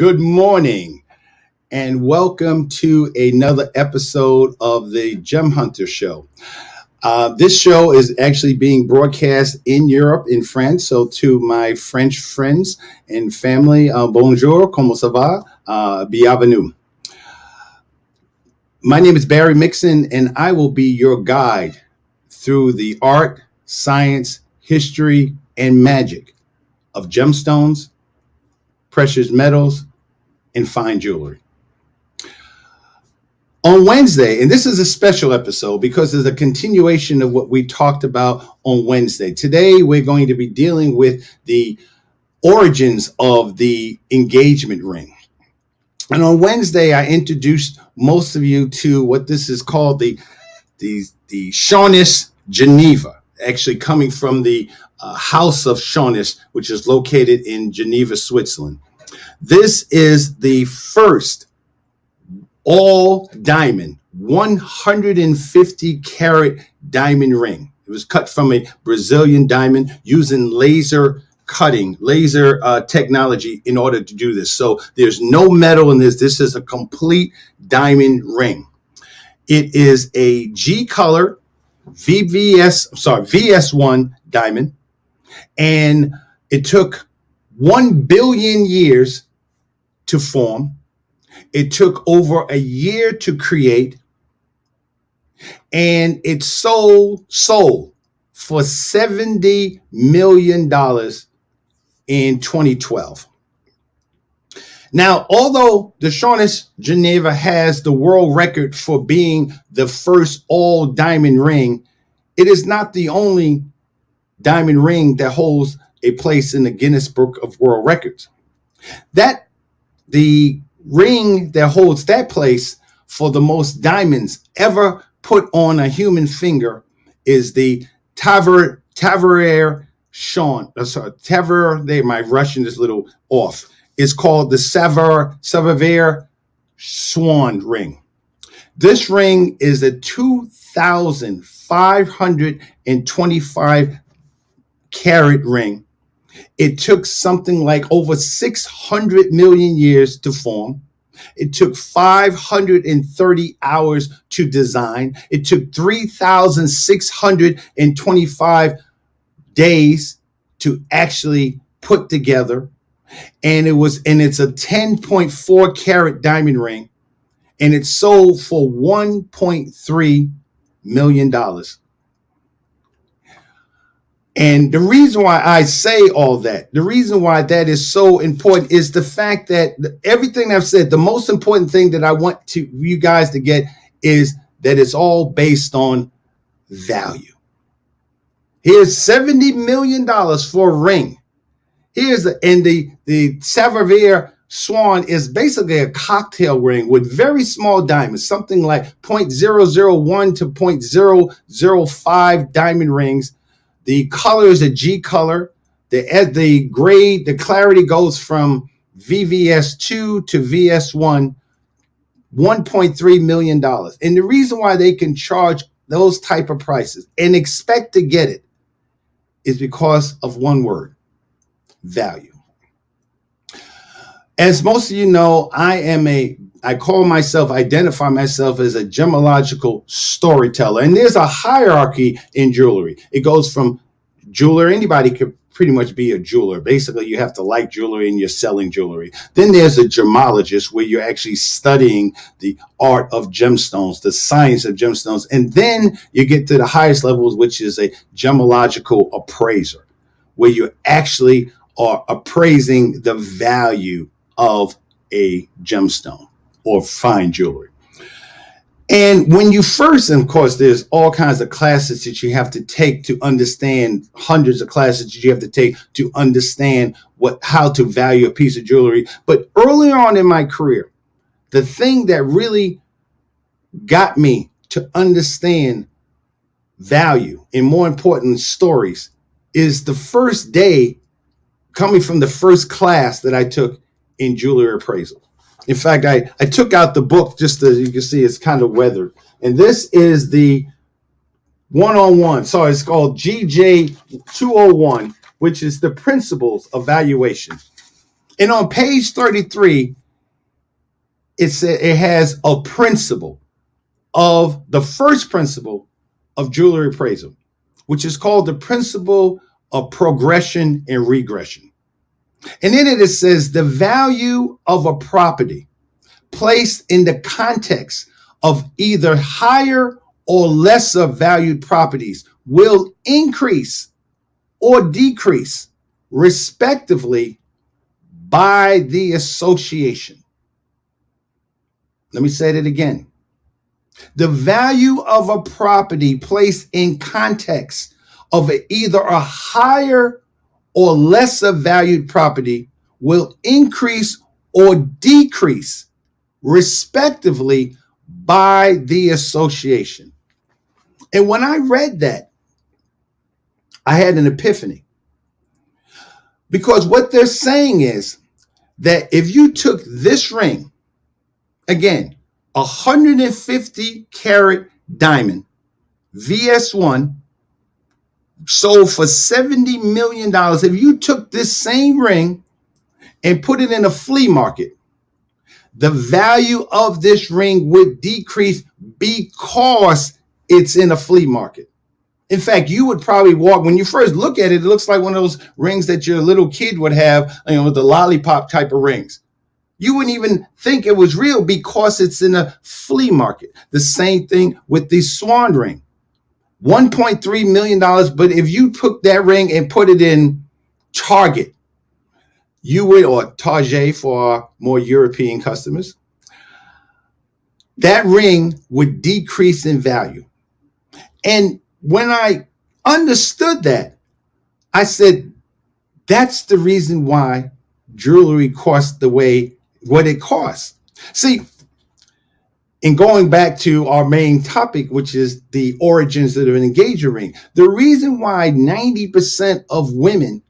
Good morning, and welcome to another episode of the Gem Hunter Show. This show is actually being broadcast in Europe, in France. So, to my French friends and family, bonjour, comment ça va? Bienvenue. My name is Barry Mixon, and I will be your guide through the art, science, history, and magic of gemstones, precious metals, and fine jewelry. On Wednesday, and this is a special episode because it's a continuation of what we talked about on Wednesday. Today, we're going to be dealing with the origins of the engagement ring. And on Wednesday, I introduced most of you to what this is called the Chaunis Geneva, actually coming from the House of Chaunis, which is located in Geneva, Switzerland. This is the first all diamond 150 carat diamond ring. It was cut from a Brazilian diamond using laser technology in order to do this. So there's no metal in this. This is a complete diamond ring. It is a G color VS1 diamond, and it took 1 billion years to form. It took over a year to create, and it sold for $70 million in 2012. Now, although the Chaunis Geneva has the world record for being the first all diamond ring, it is not the only diamond ring that holds a place in the Guinness Book of World Records. The ring that holds that place for the most diamonds ever put on a human finger is the Tavere my Russian is a little off. It's called the Savare Swan ring. This ring is a 2,525 carat ring. It took something like over 600 million years to form. It took 530 hours to design. It took 3,625 days to actually put together. And it's a 10.4 carat diamond ring, and it sold for $1.3 million. And the reason why I say all that, the reason why that is so important is the fact that everything I've said, the most important thing that I want you guys to get is that it's all based on value. Here's $70 million for a ring. The Savare Swan is basically a cocktail ring with very small diamonds, something like 0.001 to 0.005 diamond rings. The color is a G color. The grade, the clarity goes from VVS2 to VS1, $1.3 million. And the reason why they can charge those type of prices and expect to get it is because of one word: value. As most of you know, identify myself as a gemological storyteller. And there's a hierarchy in jewelry. It goes from jeweler. Anybody could pretty much be a jeweler. Basically, you have to like jewelry and you're selling jewelry. Then there's a gemologist, where you're actually studying the art of gemstones, the science of gemstones. And then you get to the highest levels, which is a gemological appraiser, where you actually are appraising the value of a gemstone or fine jewelry. And when you first, and of course, there's all kinds of classes that you have to take to understand, hundreds of classes that you have to take to understand how to value a piece of jewelry. But early on in my career, the thing that really got me to understand value, and more important, stories, is the first day coming from the first class that I took in jewelry appraisal. In fact, I took out the book just as you can see, it's kind of weathered. And this is the one-on-one. So it's called GJ 201, which is the principles of valuation. And on page 33, it has a principle of the first principle of jewelry appraisal, which is called the principle of progression and regression. And in it says the value of a property placed in the context of either higher or lesser valued properties will increase or decrease, respectively, by the association. Let me say that again. The value of a property placed in context of either a higher or lesser valued property will increase or decrease, respectively, by the association. And when I read that, I had an epiphany. Because what they're saying is that if you took this ring, again, 150 carat diamond, VS1, sold for $70 million. If you took this same ring and put it in a flea market, the value of this ring would decrease because it's in a flea market. In fact, you would probably walk, when you first look at it, it looks like one of those rings that your little kid would have, with the lollipop type of rings. You wouldn't even think it was real because it's in a flea market. The same thing with the swan ring. $1.3 million. But if you took that ring and put it in Target, you would, or Target for our more European customers, that ring would decrease in value. And when I understood that, I said, that's the reason why jewelry costs what it costs. See, in going back to our main topic, which is the origins of an engagement ring, the reason why 90% of women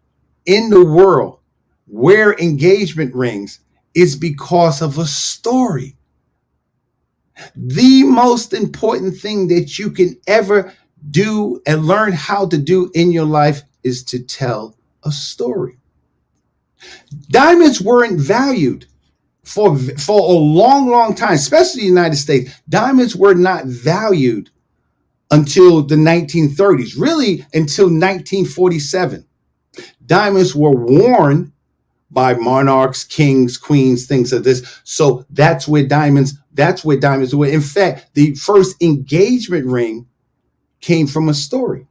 in the world wear engagement rings is because of a story. The most important thing that you can ever do and learn how to do in your life is to tell a story. Diamonds weren't valued for a long time, especially in the United States. Diamonds were not valued until the 1930s, really until 1947. Diamonds were worn by monarchs, kings, queens, things like this. So that's where diamonds were. In fact, the first engagement ring came from a story.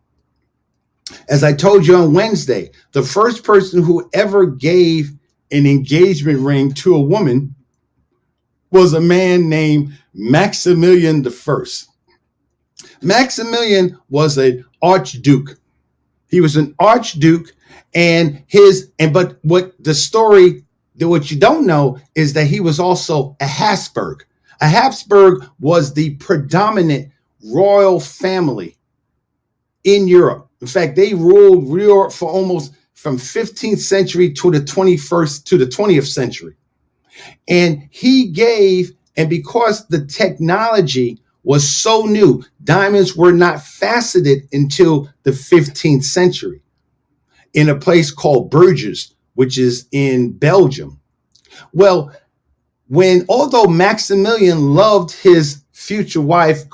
As I told you on Wednesday, the first person who ever gave an engagement ring to a woman was a man named Maximilian I. Maximilian was an archduke. He was an archduke, but what you don't know is that he was also a Habsburg. A Habsburg was the predominant royal family in Europe. In fact, they ruled Europe for almost from 15th century to the 20th century. And because the technology was so new, diamonds were not faceted until the 15th century in a place called Bruges, which is in Belgium. Well, although Maximilian loved his future wife,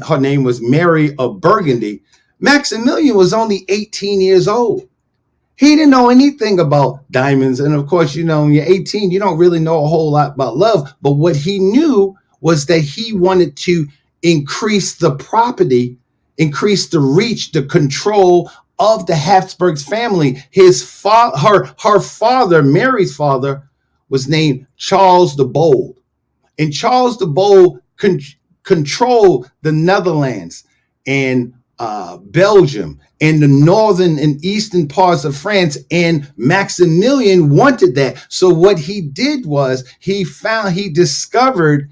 her name was Mary of Burgundy, Maximilian was only 18 years old. He didn't know anything about diamonds. And of course, when you're 18, you don't really know a whole lot about love. But what he knew was that he wanted to increase the property, increase the reach, the control of the Habsburgs family. Her father, Mary's father, was named Charles the Bold. And Charles the Bold controlled the Netherlands and Belgium and the northern and eastern parts of France, and Maximilian wanted that. So what he did was he discovered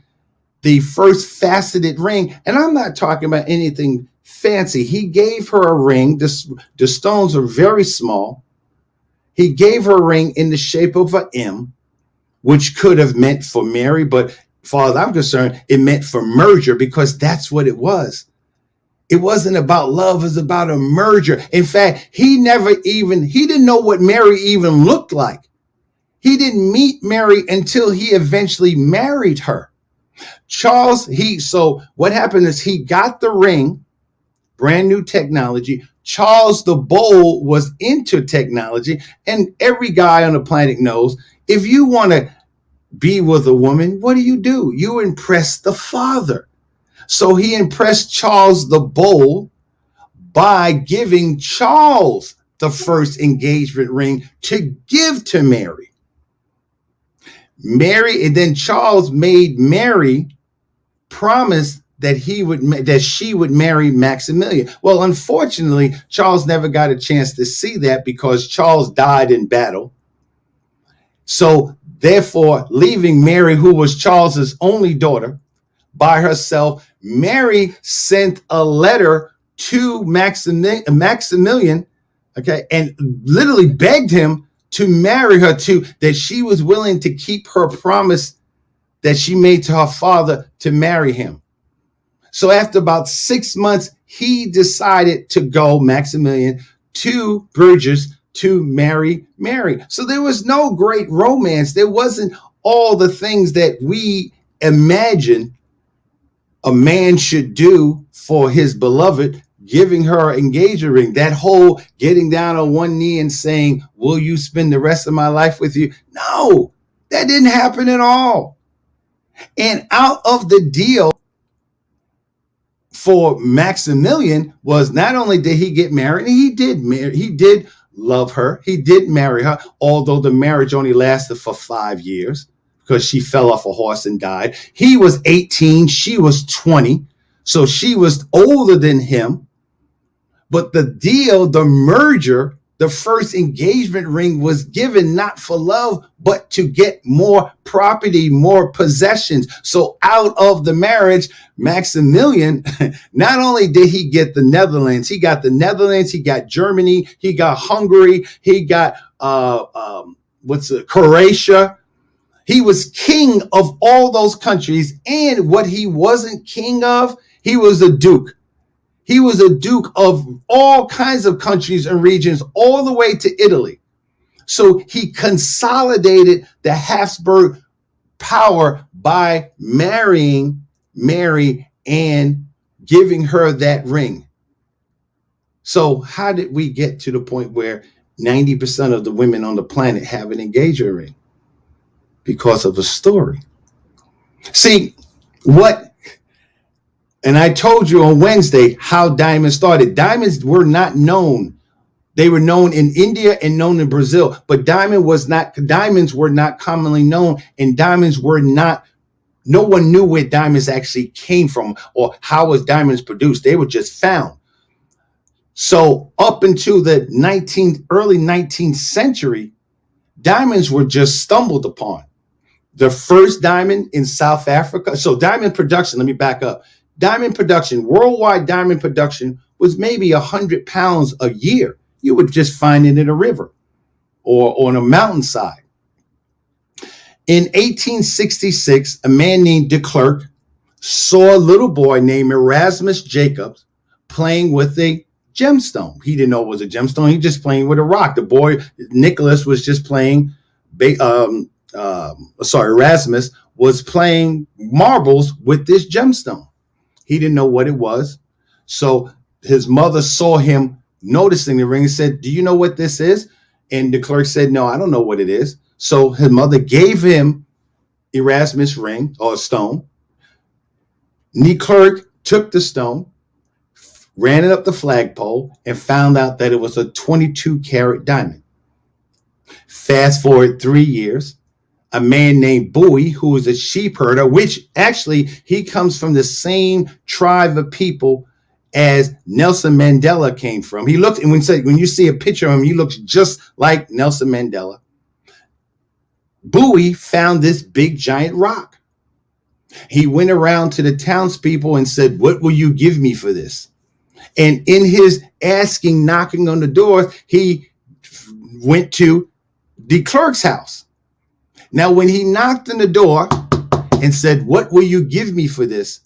the first faceted ring, and I'm not talking about anything fancy. He gave her a ring. The stones are very small. He gave her a ring in the shape of an M, which could have meant for Mary, but as far as I'm concerned, it meant for merger, because that's what it was. It wasn't about love, it was about a merger. In fact, he didn't know what Mary even looked like. He didn't meet Mary until he eventually married her. So what happened is he got the ring, brand new technology. Charles the Bold was into technology, and every guy on the planet knows if you want to be with a woman, what do? You impress the father. So he impressed Charles the Bold by giving Charles the first engagement ring to give to Mary. And then Charles made Mary promise that she would marry Maximilian. Well, unfortunately, Charles never got a chance to see that because Charles died in battle. So therefore, leaving Mary, who was Charles's only daughter, by herself, Mary sent a letter to Maximilian, okay, and literally begged him to marry her, that she was willing to keep her promise that she made to her father to marry him. So after about 6 months, he decided to go, Maximilian, to Bruges to marry Mary. So there was no great romance. There wasn't all the things that we imagine a man should do for his beloved, giving her an engagement ring. That whole getting down on one knee and saying, will you spend the rest of my life with you? No, that didn't happen at all. And out of the deal for Maximilian was not only did he get married, he did love her. He did marry her, although the marriage only lasted for 5 years because she fell off a horse and died. He was 18, she was 20. So she was older than him. But the merger, the first engagement ring was given not for love, but to get more property, more possessions. So out of the marriage, Maximilian, not only did he get the Netherlands, he got Germany, he got Hungary, he got Croatia. He was king of all those countries. And what he wasn't king of, he was a duke. He was a duke of all kinds of countries and regions, all the way to Italy. So he consolidated the Habsburg power by marrying Mary and giving her that ring. So how did we get to the point where 90% of the women on the planet have an engagement ring? Because of a story. See, and I told you on Wednesday how diamonds started. Diamonds were not known. They were known in India and known in Brazil, but diamonds were not commonly known, and no one knew where diamonds actually came from or how was diamonds produced. They were just found. So up until the early 19th century, diamonds were just stumbled upon. The first diamond in South Africa. So diamond production, let me back up. Diamond production, worldwide diamond production was maybe 100 pounds a year. You would just find it in a river or on a mountainside. In 1866, a man named de Klerk saw a little boy named Erasmus Jacobs playing with a gemstone. He didn't know it was a gemstone. He was just playing with a rock. The boy, Nicholas, was just playing, Erasmus was playing marbles with this gemstone. He didn't know what it was. So his mother saw him noticing the ring and said, do you know what this is? And the clerk said, no, I don't know what it is. So his mother gave him Erasmus' ring or stone. The clerk took the stone, ran it up the flagpole, and found out that it was a 22 karat diamond. Fast forward 3 years. A man named Bowie, who was a sheep herder, which actually he comes from the same tribe of people as Nelson Mandela came from. He looked, and when you see a picture of him, he looks just like Nelson Mandela. Bowie found this big giant rock. He went around to the townspeople and said, what will you give me for this? And in his knocking on the doors, he went to the clerk's house. Now, when he knocked on the door and said, what will you give me for this?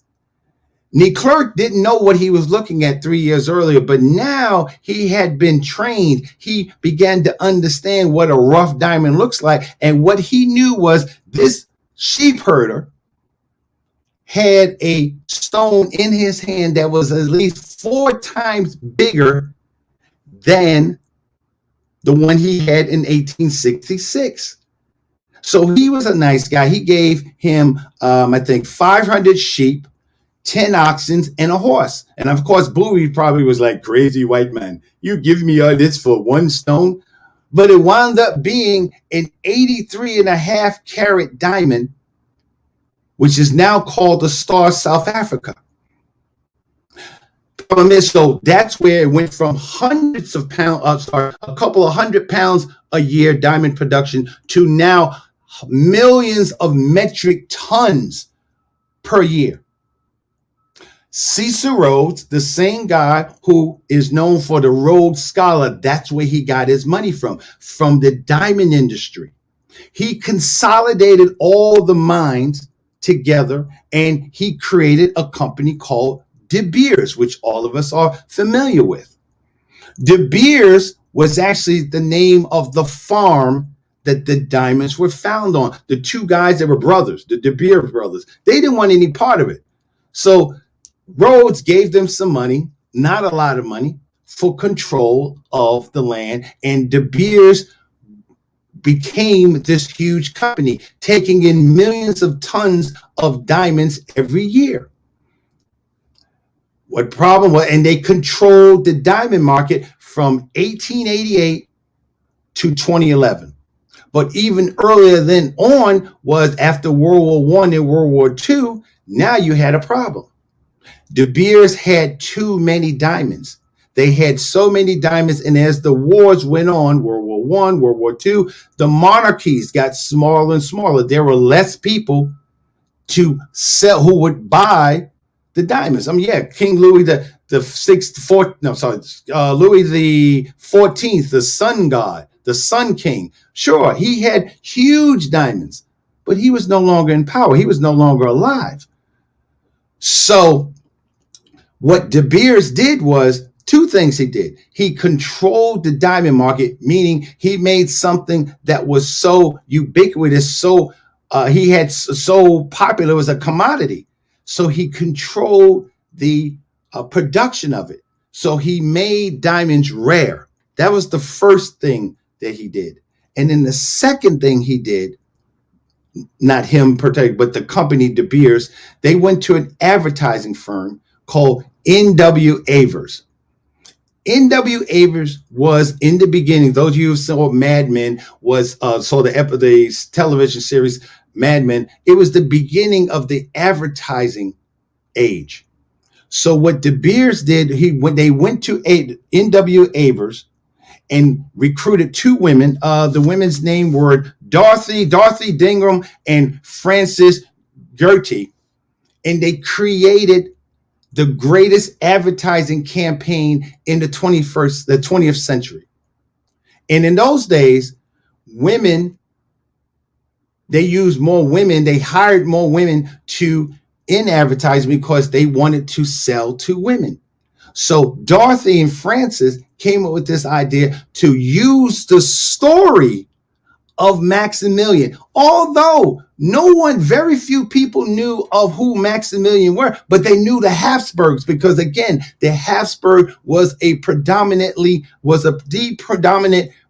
The clerk didn't know what he was looking at 3 years earlier, but now he had been trained. He began to understand what a rough diamond looks like. And what he knew was this sheep herder had a stone in his hand that was at least 4 times bigger than the one he had in 1866. So he was a nice guy. He gave him, I think, 500 sheep, 10 oxen, and a horse. And of course, Bowie probably was like, crazy white man, you give me all this for 1 stone? But it wound up being an 83.5 carat diamond, which is now called the Star South Africa. So that's where it went from hundreds of pounds, a couple of 100 pounds a year diamond production to now millions of metric tons per year. Cecil Rhodes, the same guy who is known for the Rhodes Scholar, that's where he got his money from the diamond industry. He consolidated all the mines together and he created a company called De Beers, which all of us are familiar with. De Beers was actually the name of the farm that the diamonds were found on. The 2 guys that were brothers, the De Beers brothers, they didn't want any part of it. So Rhodes gave them some money, not a lot of money, for control of the land. And De Beers became this huge company, taking in millions of tons of diamonds every year. What problem was, and they controlled the diamond market from 1888 to 2011. But even earlier than on was after World War I and World War II, now you had a problem. De Beers had too many diamonds. They had so many diamonds, and as the wars went on, World War I, World War II, the monarchies got smaller and smaller. There were less people to sell who would buy the diamonds. I mean, yeah, King Louis Louis the 14th, the sun god, the sun king. Sure, he had huge diamonds, but he was no longer in power. He was no longer alive. So what De Beers did was 2 things he did. He controlled the diamond market, meaning he made something that was so ubiquitous, so popular, it was a commodity. So he controlled the production of it. So he made diamonds rare. That was the first thing that he did. And then the second thing he did, not him particularly, but the company De Beers, they went to an advertising firm called N.W. Avers. N.W. Avers was, in the beginning, those of you who saw Mad Men, saw the television series Mad Men, it was the beginning of the advertising age. So what De Beers did, when they went to N.W. Avers and recruited 2 women, the women's name were Dorothy Dingram and Frances Gertie, and they created the greatest advertising campaign in the 20th century. And in those days, women, they used more women, they hired more women in advertising because they wanted to sell to women. So Dorothy and Frances came up with this idea to use the story of Maximilian. Although very few people knew of who Maximilian were, but they knew the Habsburgs because, again, the Habsburg was the predominant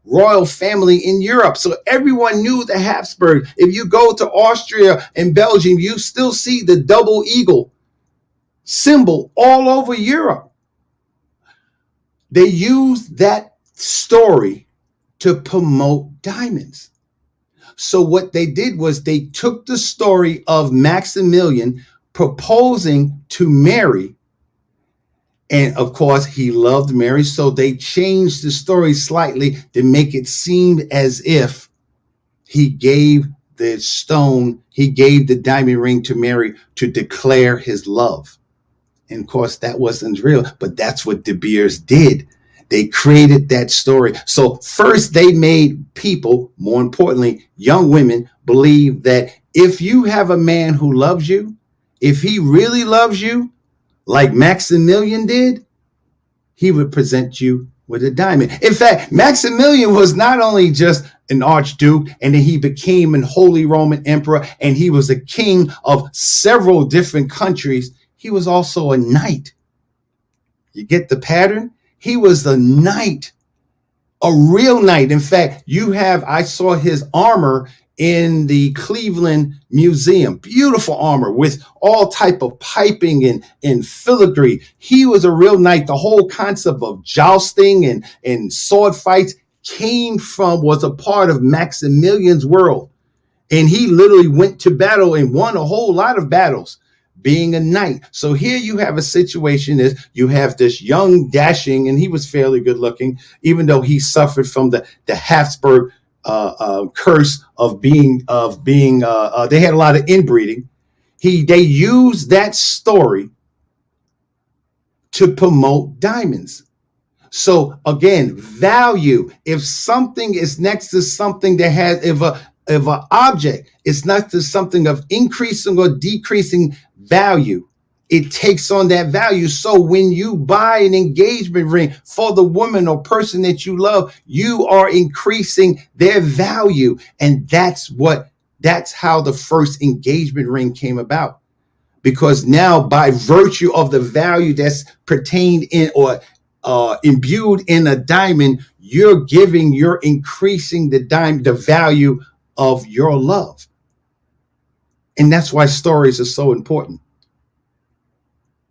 royal family in Europe. So everyone knew the Habsburg. If you go to Austria and Belgium, you still see the double eagle symbol all over Europe. They used that story to promote diamonds. So what they did was they took the story of Maximilian proposing to Mary. And of course, he loved Mary. So they changed the story slightly to make it seem as if he gave the diamond ring to Mary to declare his love. And of course, that wasn't real, but that's what De Beers did. They created that story. So first they made people, more importantly, young women, believe that if you have a man who loves you, if he really loves you, like Maximilian did, he would present you with with a diamond. In fact, Maximilian was not only just an archduke, and then he became an Holy Roman Emperor, and he was a king of several different countries. He was also a knight. You get the pattern? He was the knight, a real knight. In fact, I saw his armor in the Cleveland Museum. Beautiful armor with all type of piping and filigree. He was a real knight. The whole concept of jousting and sword fights was a part of Maximilian's world. And he literally went to battle and won a whole lot of battles being a knight. So here you have a situation is you have this young dashing, and he was fairly good looking, even though he suffered from the Habsburg curse of being they had a lot of inbreeding. They used that story to promote diamonds. So again, value. If something is next to something that has, if an object is next to something of increasing or decreasing value, it takes on that value. So when you buy an engagement ring for the woman or person that you love, you are increasing their value. And that's how the first engagement ring came about. Because now, by virtue of the value that's pertained in or imbued in a diamond, you're increasing the value of your love. And that's why stories are so important,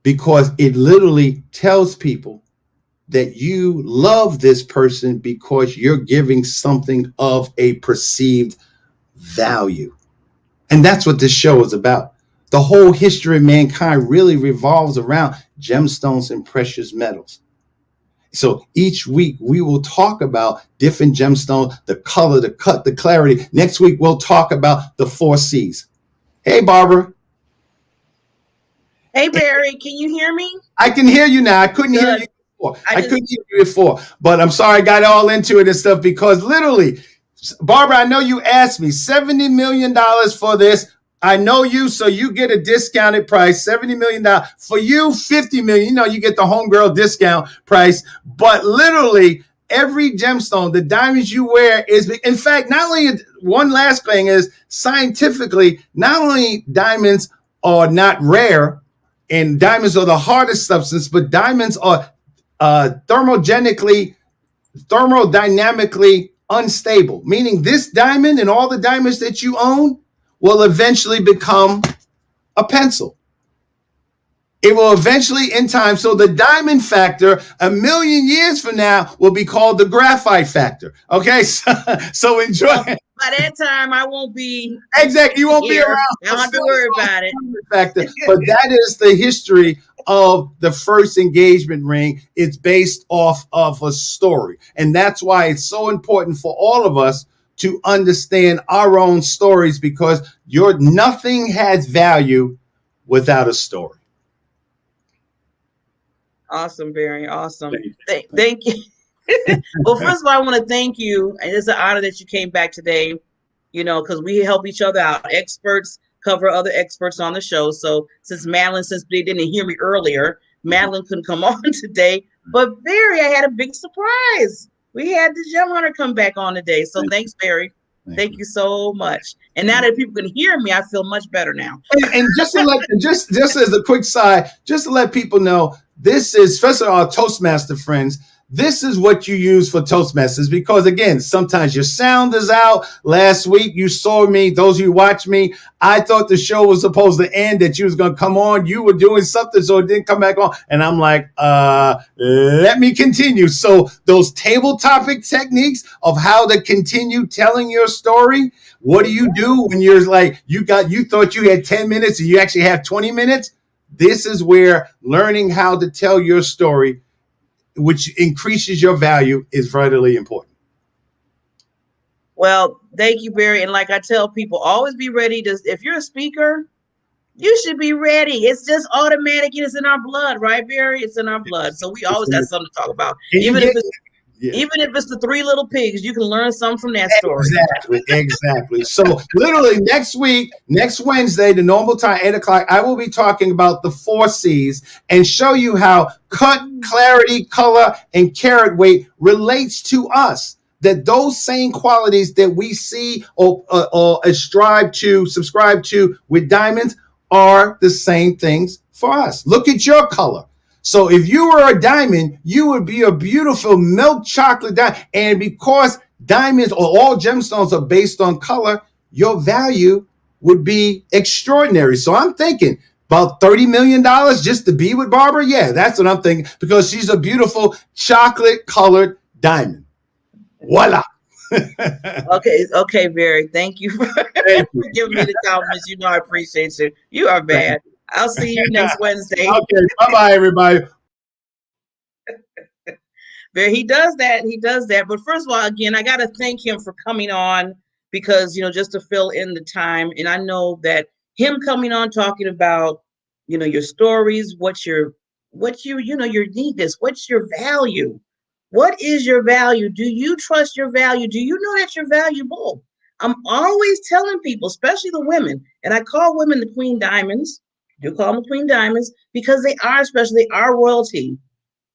because it literally tells people that you love this person because you're giving something of a perceived value. And that's what this show is about. The whole history of mankind really revolves around gemstones and precious metals. So each week we will talk about different gemstones, the color, the cut, the clarity. Next week we'll talk about the 4 C's. Hey, Barbara. Hey, Barry, can you hear me? I can hear you now. I couldn't hear you before. I couldn't hear you before, but I'm sorry I got all into it and stuff because literally, Barbara, I know you asked me $70 million for this. I know you, so you get a discounted price, $70 million. For you, $50 million. You know, you get the homegirl discount price. But literally, every gemstone, the diamonds you wear is, in fact, not only, one last thing is scientifically, not only diamonds are not rare, and diamonds are the hardest substance, but diamonds are thermodynamically unstable, meaning this diamond and all the diamonds that you own will eventually become a pencil. It will eventually, in time, so the diamond factor, 1,000,000 years from now, will be called the graphite factor. Okay, so enjoy. Well, by that time, I won't be. Exactly, you won't be around. I don't have to worry about it. Factor. But that is the history of the first engagement ring. It's based off of a story. And that's why it's so important for all of us to understand our own stories, because nothing has value without a story. Awesome, Barry. Awesome. Thank you. Well, first of all, I want to thank you. And it's an honor that you came back today, because we help each other out. Experts cover other experts on the show. So since they didn't hear me earlier, Madeline couldn't come on today. But Barry, I had a big surprise. We had the Gem Hunter come back on today. So thanks, Barry. Thank you so much. And now that people can hear me, I feel much better now. And just as a quick side, just to let people know, this is, especially our Toastmaster friends, this is what you use for Toastmasters, because again, sometimes your sound is out. Last week, you saw me, those of you who watch me, I thought the show was supposed to end, that you was going to come on. You were doing something, so it didn't come back on. And I'm like, let me continue. So those table topic techniques of how to continue telling your story. What do you do when you're like, you thought you had 10 minutes and you actually have 20 minutes? This is where learning how to tell your story, which increases your value, is vitally important. Well, thank you, Barry. And like I tell people, always be ready if you're a speaker, you should be ready. It's just automatic. It's in our blood, right, Barry? It's in our blood. So we always have something to talk about. Yeah. Even if it's the three little pigs, you can learn something from that story. Exactly. So literally next week, next Wednesday, the normal time, 8:00, I will be talking about the 4Cs and show you how cut, clarity, color, and carat weight relates to us. That those same qualities that we see or subscribe to with diamonds are the same things for us. Look at your color. So if you were a diamond, you would be a beautiful milk chocolate diamond. And because diamonds or all gemstones are based on color, your value would be extraordinary. So I'm thinking about $30 million just to be with Barbara. Yeah, that's what I'm thinking, because she's a beautiful chocolate colored diamond. Voila. Okay, Barry. Thank you for, Thank you. for giving me the compliments. You know I appreciate you. You are bad. I'll see you next Wednesday. Okay, bye-bye, everybody. Barry, he does that. He does that. But first of all, again, I got to thank him for coming on, because, just to fill in the time. And I know that him coming on talking about, your stories, your uniqueness, what's your value? What is your value? Do you trust your value? Do you know that you're valuable? I'm always telling people, especially the women, and I call women the Queen Diamonds. I do call them Queen Diamonds because they are special. They are royalty.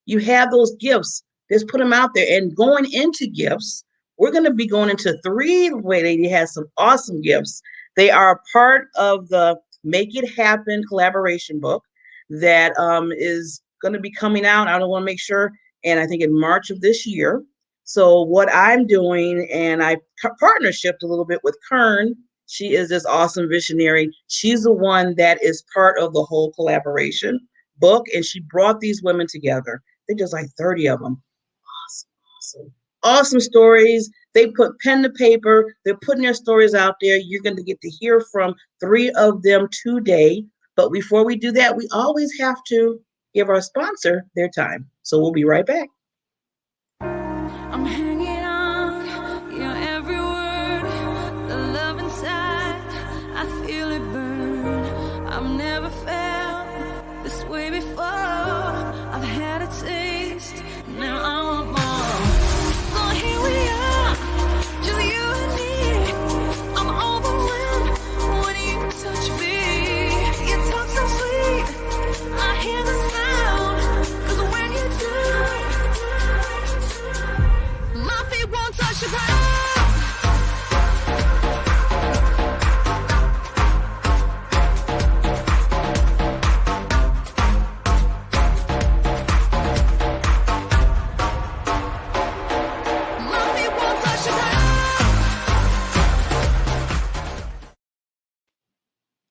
You have those gifts. Just put them out there. And going into gifts, we're going to be going into 3. Lady has some awesome gifts. They are a part of the Make It Happen collaboration book that is going to be coming out. I don't want to make sure. And I think in March of this year. So what I'm doing, and I partnershiped a little bit with Kern. She is this awesome visionary. She's the one that is part of the whole collaboration book. And she brought these women together. I think there's like 30 of them. Awesome stories. They put pen to paper. They're putting their stories out there. You're going to get to hear from 3 of them today. But before we do that, we always have to give our sponsor their time. So we'll be right back. I'm hanging on your every word. The love inside, I feel it burn. I've never felt this way before. I've had a taste, now I want more. So here we are, just you and me. I'm overwhelmed when you touch me. Your touch so sweet, I hear the sound. 'Cause when you do, my feet won't touch the ground.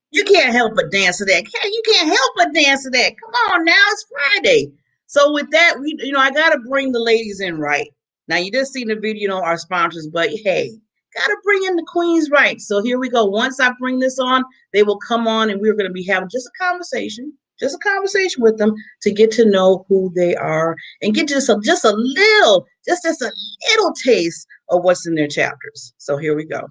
You can't help but dance to that. You can't help but dance to that. Come on now, it's Friday. So with that, I gotta bring the ladies in right. Now you just seen the video, our sponsors, but hey, gotta bring in the queens right. So here we go. Once I bring this on, they will come on and we're gonna be having just a conversation with them to get to know who they are and get just a little taste of what's in their chapters. So here we go.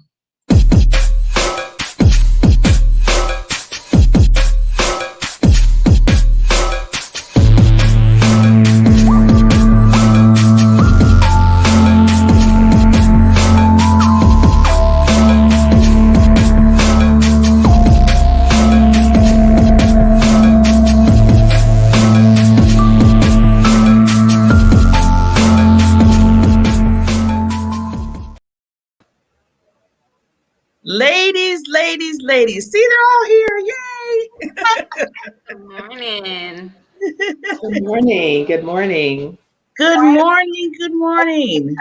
Ladies. See, they're all here. Yay! Good morning. Good morning. Good morning. Good morning. Good morning.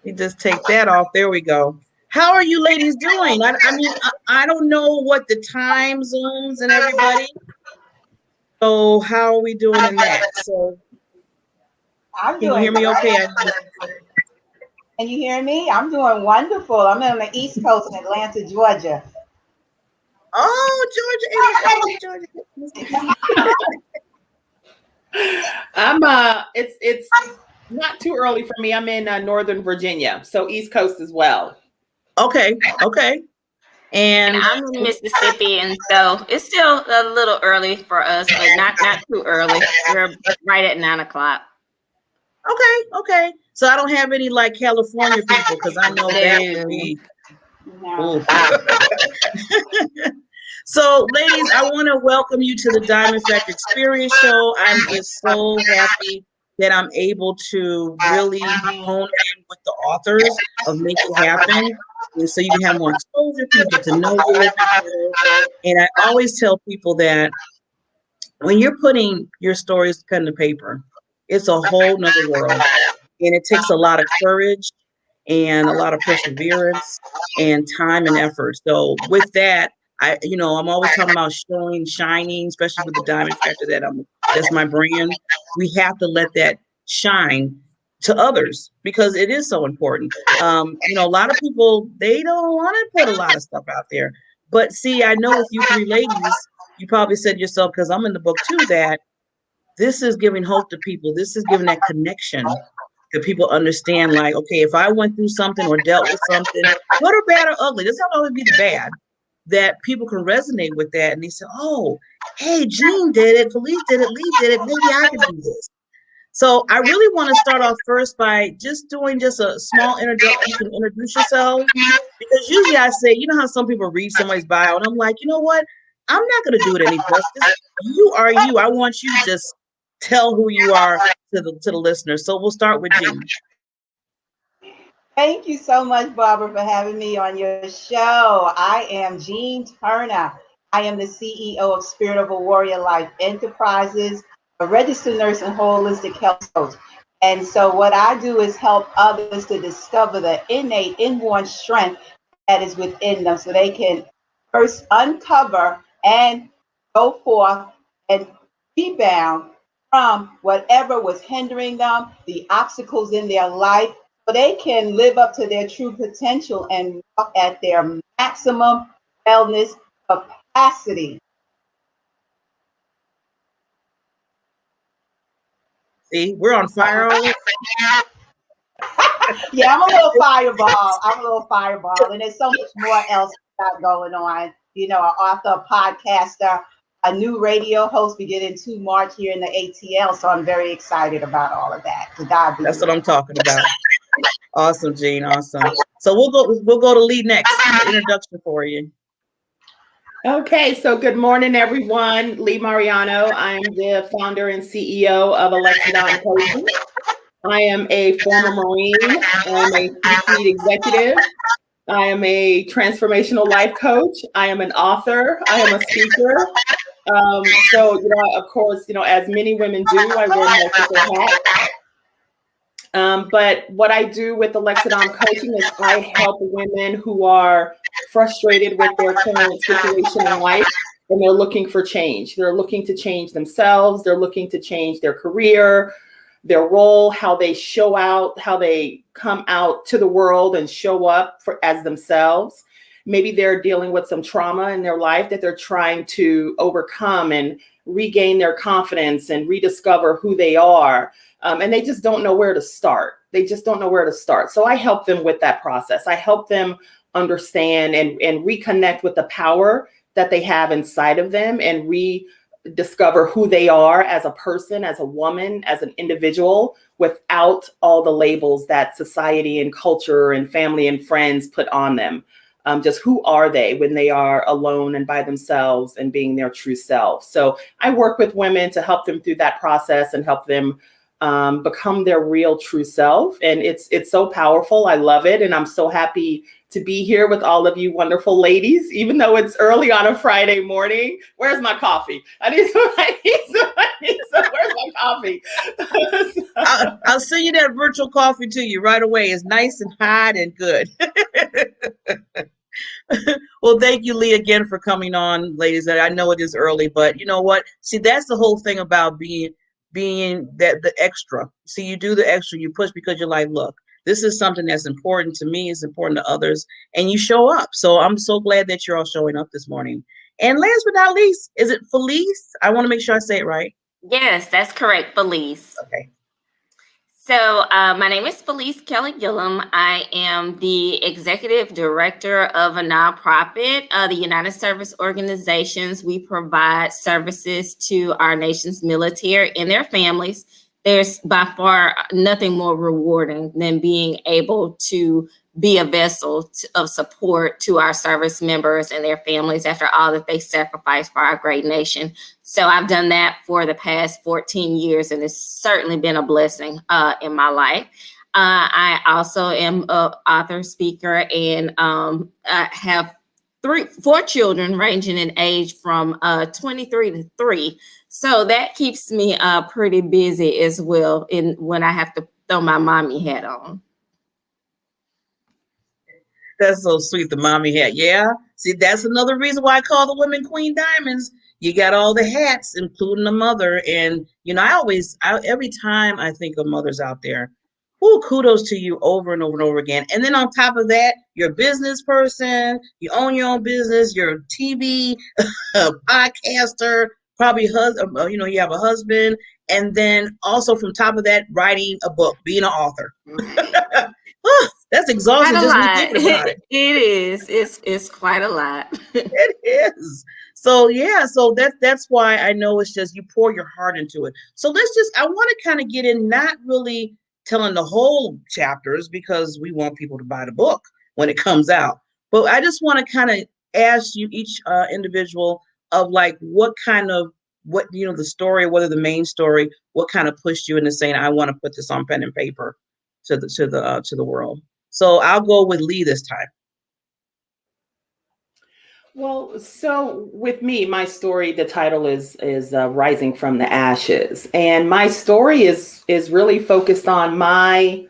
You just take that off. There we go. How are you ladies doing? I don't know what the time zones and everybody. So how are we doing in that? So I'm can you hear me okay? Can you hear me? I'm doing wonderful. I'm on the East Coast in Atlanta, Georgia. Oh, Georgia. It's not too early for me. I'm in Northern Virginia, so East Coast as well. Okay. And I'm in Mississippi, and so it's still a little early for us, but not too early. We're right at 9 o'clock. Okay. So I don't have any like California people because I know that would be. No. So, ladies, I want to welcome you to the Diamond Factor Experience Show. I'm just so happy that I'm able to really hone in with the authors of Make It Happen. And so you can have more exposure, people get to know you a little bit better. And I always tell people that when you're putting your stories pen to paper, it's a whole nother world. And it takes a lot of courage and a lot of perseverance and time and effort. So with that, I'm always talking about shining, especially with the Diamond Factor that's my brand. We have to let that shine to others because it is so important. A lot of people, they don't want to put a lot of stuff out there. But see, I know with you three ladies, you probably said yourself, because I'm in the book too, that this is giving hope to people. This is giving that connection that people understand, like, okay, if I went through something or dealt with something, good or bad or ugly, doesn't always be the bad, that people can resonate with that. And they say, oh, hey, Jean did it, Felice did it, Lee did it, maybe I can do this. So I really want to start off first by just doing just a small introduction. You can introduce yourself, because usually I say, you know how some people read somebody's bio and I'm like, you know what? I'm not going to do it any justice. You are you. I want you to just tell who you are to the listeners. So we'll start with Jean. Thank you so much, Barbara, for having me on your show. I am Jean Turner. I am the CEO of Spirit of a Warrior Life Enterprises, a registered nurse and holistic health coach. And so what I do is help others to discover the innate inborn strength that is within them so they can first uncover and go forth and rebound from whatever was hindering them, the obstacles in their life, so they can live up to their true potential and walk at their maximum wellness capacity. See, we're on fire already. Yeah, I'm a little fireball. And there's so much more else got going on. An author, a podcaster, a new radio host. We get into March here in the ATL. So I'm very excited about all of that. That's what I'm talking about. Awesome, Jean. Awesome. So we'll go to Lee next. Introduction for you. Okay, so good morning, everyone. Lee Mariano. I'm the founder and CEO of Alexidon Coaching. I am a former Marine. I'm a C-suite executive. I am a transformational life coach. I am an author. I am a speaker. Of course, as many women do, I wear multiple hats. But what I do with Alexidon Coaching is I help women who are frustrated with their current situation in life, and they're looking for change. They're looking to change themselves. They're looking to change their career, their role, how they show out, how they come out to the world and show up as themselves. Maybe they're dealing with some trauma in their life that they're trying to overcome and regain their confidence and rediscover who they are. And they just don't know where to start. So I help them with that process. I help them understand and reconnect with the power that they have inside of them and rediscover who they are as a person, as a woman, as an individual, without all the labels that society and culture and family and friends put on them. Just who are they when they are alone and by themselves and being their true self. So I work with women to help them through that process and help them become their real true self. And it's so powerful. I love it. And I'm so happy to be here with all of you wonderful ladies, even though it's early on a Friday morning. Where's my coffee? Where's my coffee? I'll send you that virtual coffee to you right away. It's nice and hot and good. Well, thank you, Lee, again for coming on, ladies. I know it is early, but you know what? See, that's the whole thing about being that the extra. See, you do the extra, you push because you're like, look, this is something that's important to me, it's important to others, and you show up. So I'm so glad that you're all showing up this morning. And last but not least, is it Felice? I want to make sure I say it right. Yes, that's correct, Felice. Okay. So my name is Felice Kelly Gillum. I am the executive director of a nonprofit, the United Service Organizations. We provide services to our nation's military and their families there's by far nothing more rewarding than being able to be a vessel of support to our service members and their families after all that they sacrifice for our great nation. So I've done that for the past 14 years, and it's certainly been a blessing in my life. I also am an author, speaker, and I have 4 children ranging in age from 23 to 3. So that keeps me pretty busy as well when I have to throw my mommy hat on. That's so sweet, the mommy hat. Yeah. See, that's another reason why I call the women Queen Diamonds. You got all the hats, including the mother. And, every time I think of mothers out there, kudos to you over and over and over again. And then on top of that, you're a business person, you own your own business, you're a TV podcaster, probably you have a husband. And then also from top of that, writing a book, being an author. That's exhausting just me thinking about it. It is. It's quite a lot. It is. So yeah, so that's why I know it's just you pour your heart into it. So I want to kind of get in, not really telling the whole chapters because we want people to buy the book when it comes out. But I just want to kind of ask you each individual of like what the story, whether the main story, what kind of pushed you into saying I want to put this on pen and paper to the world. So I'll go with Lee this time. Well, so with me, my story, the title is Rising from the Ashes. And my story is really focused on my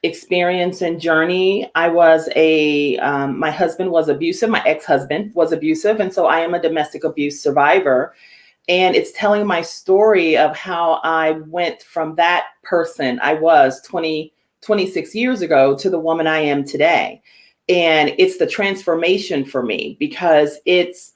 experience and journey. I was my husband was abusive. My ex-husband was abusive. And so I am a domestic abuse survivor. And it's telling my story of how I went from that person I was 26 years ago to the woman I am today. And it's the transformation for me because it's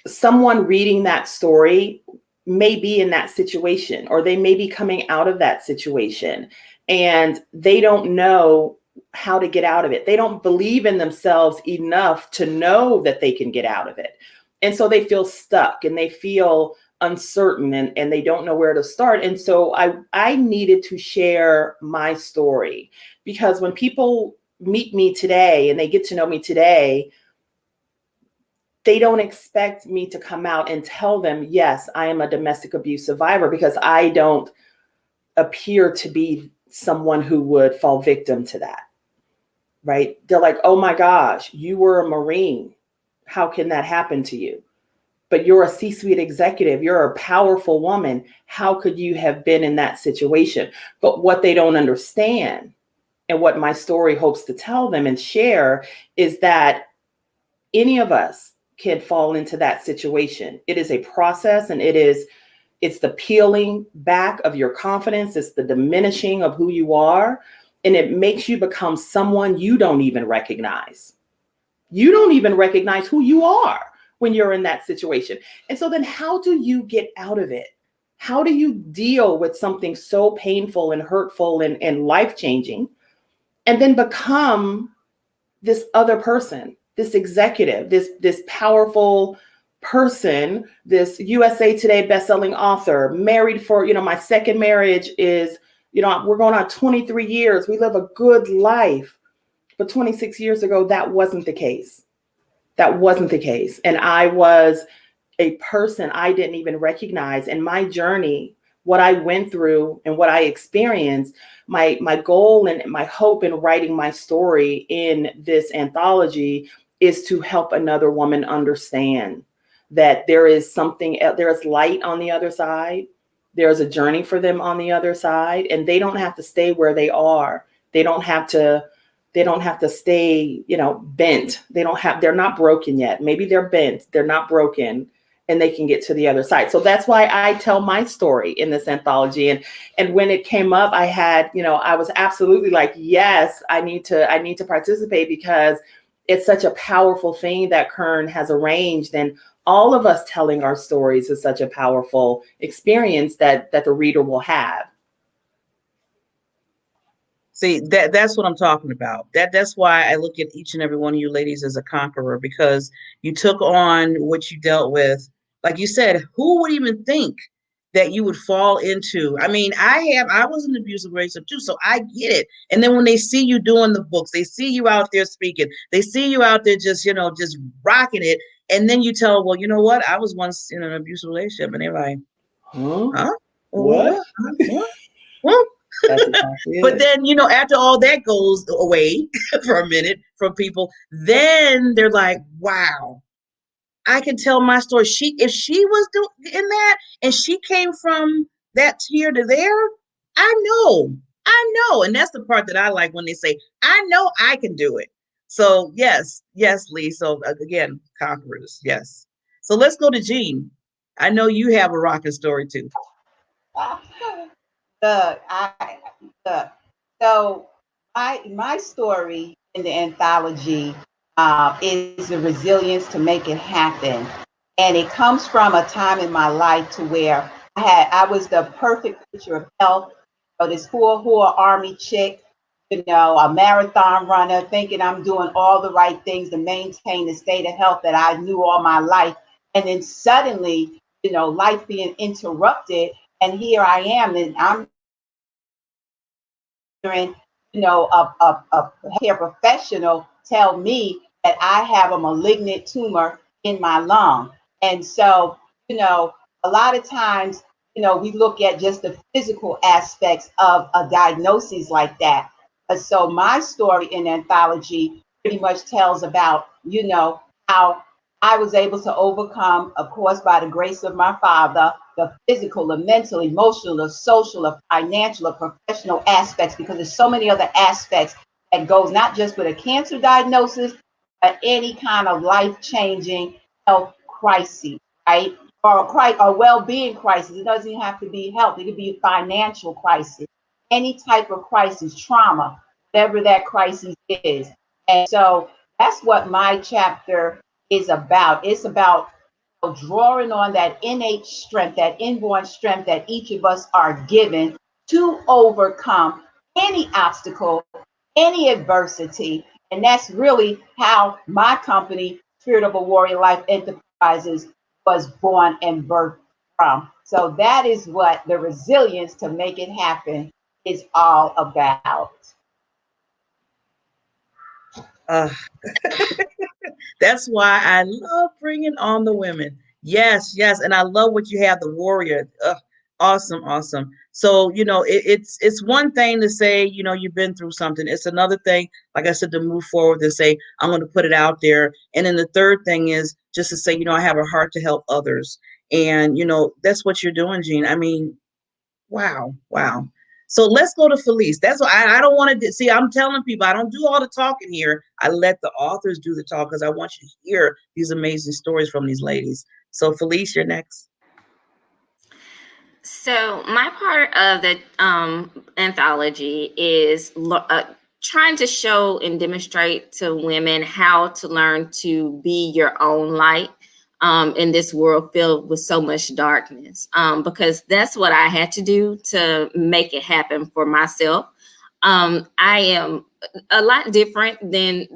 someone reading that story may be in that situation, or they may be coming out of that situation and they don't know how to get out of it. They don't believe in themselves enough to know that they can get out of it. And so they feel stuck and they feel uncertain and they don't know where to start. And so I needed to share my story because when people meet me today and they get to know me today, they don't expect me to come out and tell them, yes, I am a domestic abuse survivor, because I don't appear to be someone who would fall victim to that, right? They're like, oh my gosh, you were a Marine. How can that happen to you? But you're a C-suite executive. You're a powerful woman. How could you have been in that situation? But what they don't understand, and what my story hopes to tell them and share, is that any of us can fall into that situation. It is a process, and it's the peeling back of your confidence. It's the diminishing of who you are. And it makes you become someone you don't even recognize. You don't even recognize who you are when you're in that situation. And so then how do you get out of it? How do you deal with something so painful and hurtful and life-changing, and then become this other person, this executive, this powerful person, this USA Today bestselling author, married for, my second marriage is, we're going on 23 years. We live a good life. But 26 years ago, that wasn't the case. That wasn't the case. And I was a person I didn't even recognize. And my journey, what I went through and what I experienced, my goal and my hope in writing my story in this anthology is to help another woman understand that there is light on the other side. There's a journey for them on the other side, and they don't have to stay where they are. They don't have to stay, bent. They're not broken yet. Maybe they're bent, they're not broken, and they can get to the other side. So that's why I tell my story in this anthology. And when it came up, I had, I was absolutely like, yes, I need to participate, because it's such a powerful thing that Kern has arranged. And all of us telling our stories is such a powerful experience that the reader will have. See, that's what I'm talking about. That's why I look at each and every one of you ladies as a conqueror, because you took on what you dealt with. Like you said, who would even think that you would fall into. I mean, I was in an abusive relationship too, so I get it. And then when they see you doing the books, they see you out there speaking, they see you out there just, just rocking it. And then you tell, well, you know what? I was once in an abusive relationship, and they're like, huh? huh? What? What? That's exactly But it. then, after all that goes away for a minute from people, then they're like, wow, I can tell my story. If she was in that and she came from that here to there, I know. And that's the part that I like when they say, I know I can do it. So yes, Lee. So again, conquerors. Yes. So let's go to Jean. I know you have a rocking story too. Look, look. So my story in the anthology is the resilience to make it happen, and it comes from a time in my life to where I was the perfect picture of health. So this whore army chick, a marathon runner, thinking I'm doing all the right things to maintain the state of health that I knew all my life, and then suddenly, life being interrupted, and here I am, and I'm hearing, a healthcare professional tell me that I have a malignant tumor in my lung. And so, a lot of times, we look at just the physical aspects of a diagnosis like that. So my story in anthology pretty much tells about, how I was able to overcome, of course, by the grace of my father, the physical, the mental, emotional, the social, the financial, the professional aspects, because there's so many other aspects that goes not just with a cancer diagnosis, but any kind of life-changing health crisis, right? Or a well-being crisis. It doesn't even have to be health. It could be a financial crisis, any type of crisis, trauma, whatever that crisis is. And so that's what my chapter is about. It's about drawing on that innate strength, that inborn strength that each of us are given to overcome any obstacle, any adversity. And that's really how my company, Spirit of a Warrior Life Enterprises, was born and birthed from. So that is what the resilience to make it happen is all about. That's why I love bringing on the women. Yes, yes, and I love what you have, the warrior. Awesome, awesome. So it's one thing to say you've been through something. It's another thing, like I said, to move forward and say I'm going to put it out there. And then the third thing is just to say I have a heart to help others, and that's what you're doing, Jean. I mean, wow, wow. So let's go to Felice. That's why I don't want to see. I'm telling people I don't do all the talking here. I let the authors do the talk because I want you to hear these amazing stories from these ladies. So Felice, you're next. So my part of the anthology is trying to show and demonstrate to women how to learn to be your own light in this world filled with so much darkness, because that's what I had to do to make it happen for myself. I am a lot different than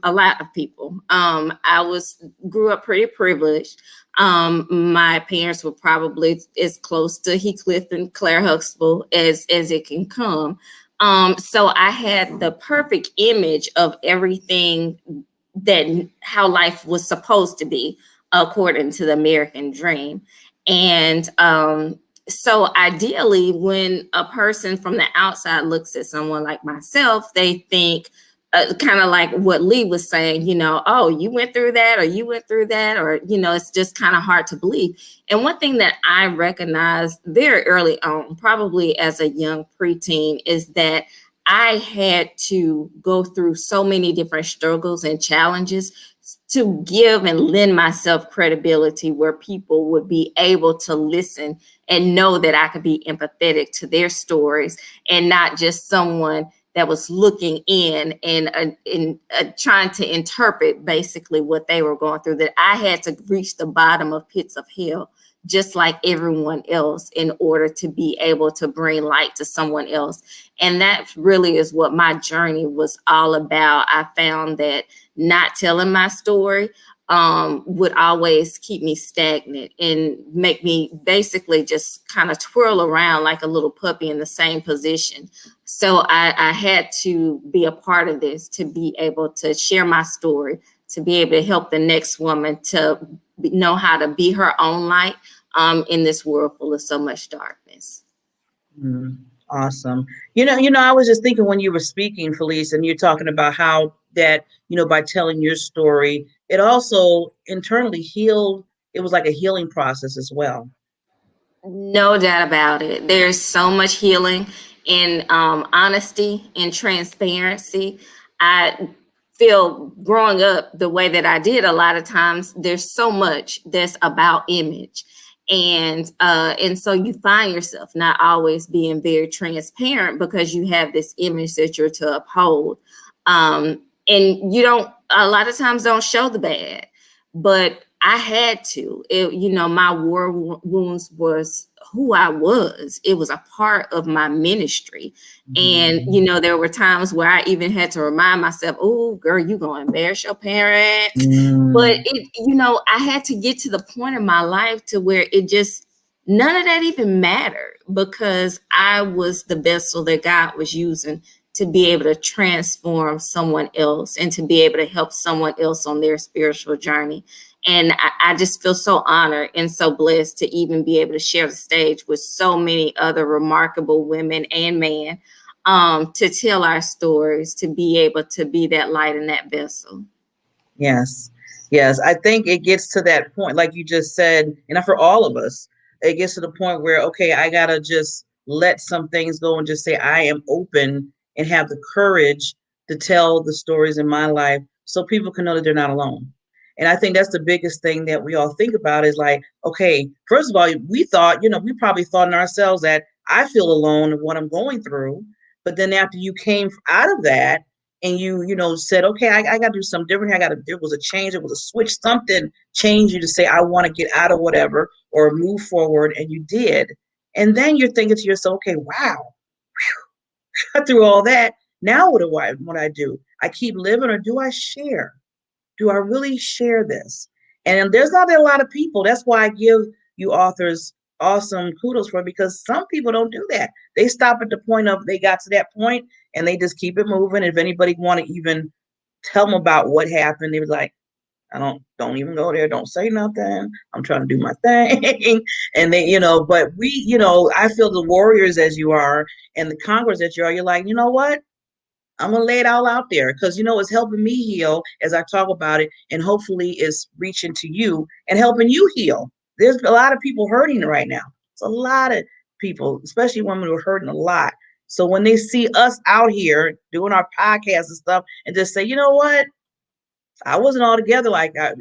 a lot of people. I grew up pretty privileged. My parents were probably as close to Heathcliff and Claire Huxtable as it can come. So I had the perfect image of everything how life was supposed to be according to the American dream. And so ideally, when a person from the outside looks at someone like myself, they think kind of like what Lee was saying, oh, you went through that, or you went through that, or, it's just kind of hard to believe. And one thing that I recognized very early on, probably as a young preteen, is that I had to go through so many different struggles and challenges to give and lend myself credibility where people would be able to listen and know that I could be empathetic to their stories and not just someone that was looking in and trying to interpret basically what they were going through, that I had to reach the bottom of pits of hell just like everyone else in order to be able to bring light to someone else. And that really is what my journey was all about. I found that not telling my story would always keep me stagnant and make me basically just kind of twirl around like a little puppy in the same position. So I had to be a part of this, to be able to share my story, to be able to help the next woman to know how to be her own light in this world full of so much darkness. Awesome. I was just thinking when you were speaking, Felice, and you're talking about how that, by telling your story, it also internally healed. It was like a healing process as well. No doubt about it. There's so much healing in honesty and transparency. I feel growing up the way that I did, a lot of times there's so much that's about image. And so you find yourself not always being very transparent because you have this image that you're to uphold. And you a lot of times don't show the bad, but I had to. My war wounds was who I was. It was a part of my ministry. And, there were times where I even had to remind myself, oh, girl, you going to embarrass your parents. But, I had to get to the point in my life to where none of that even mattered, because I was the vessel that God was using to be able to transform someone else and to be able to help someone else on their spiritual journey. And I just feel so honored and so blessed to even be able to share the stage with so many other remarkable women and men, to tell our stories, to be able to be that light in that vessel. Yes. I think it gets to that point, like you just said, and for all of us, it gets to the point where, okay, I got to just let some things go and just say, I am open and have the courage to tell the stories in my life so people can know that they're not alone. And I think that's the biggest thing that we all think about is like, okay, first of all, we thought, we probably thought in ourselves that I feel alone in what I'm going through. But then after you came out of that and you said, okay, I got to do something different. There was a change. It was a switch, something changed you to say, I want to get out of whatever or move forward. And you did. And then you're thinking to yourself, okay, wow, got through all that. Now what do I do? I keep living, or do I share? Do I really share this? And there's not a lot of people. That's why I give you authors awesome kudos for it, because some people don't do that. They stop at the point of they got to that point and they just keep it moving. If anybody want to even tell them about what happened, they was like, don't even go there. Don't say nothing. I'm trying to do my thing. And they, but we, I feel the warriors as you are and the conquerors that you are, you're like, you know what? I'm going to lay it all out there because, it's helping me heal as I talk about it. And hopefully it's reaching to you and helping you heal. There's a lot of people hurting right now. It's a lot of people, especially women who are hurting a lot. So when they see us out here doing our podcasts and stuff and just say, you know what? I wasn't all together like I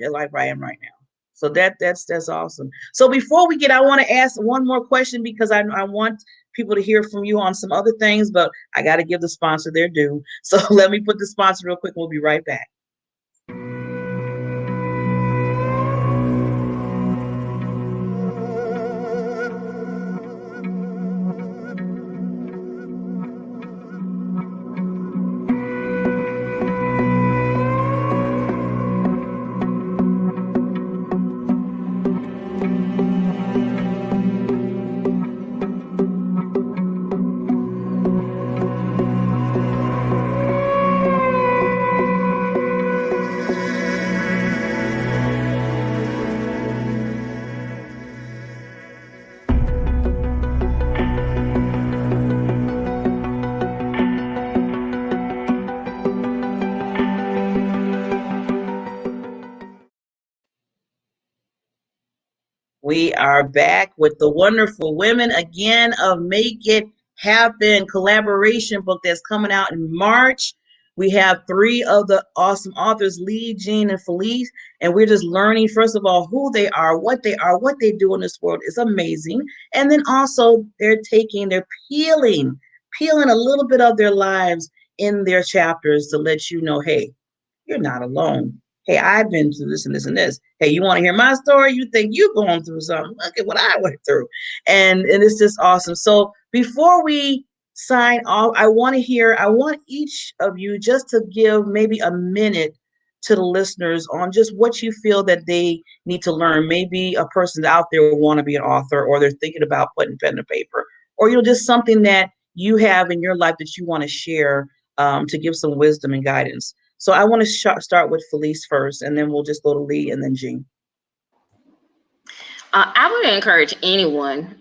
am right now. So that's awesome. So before we I want to ask one more question because I want people to hear from you on some other things, but I got to give the sponsor their due. So let me put the sponsor real quick. We'll be right back. We are back with the wonderful women again of Make It Happen collaboration book that's coming out in March. We have 3 of the awesome authors, Lee, Jean, and Felice, and we're just learning, first of all, who they are, what they do in this world is amazing. And then also they're peeling a little bit of their lives in their chapters to let you know, hey, you're not alone. Hey, I've been through this and this and this. Hey, you want to hear my story? You think you're going through something? Look at what I went through. And it's just awesome. So before we sign off, I want each of you just to give maybe a minute to the listeners on just what you feel that they need to learn. Maybe a person out there will want to be an author, or they're thinking about putting pen to paper, or just something that you have in your life that you want to share, to give some wisdom and guidance. So I want to start with Felice first, and then we'll just go to Lee and then Jean. I would encourage anyone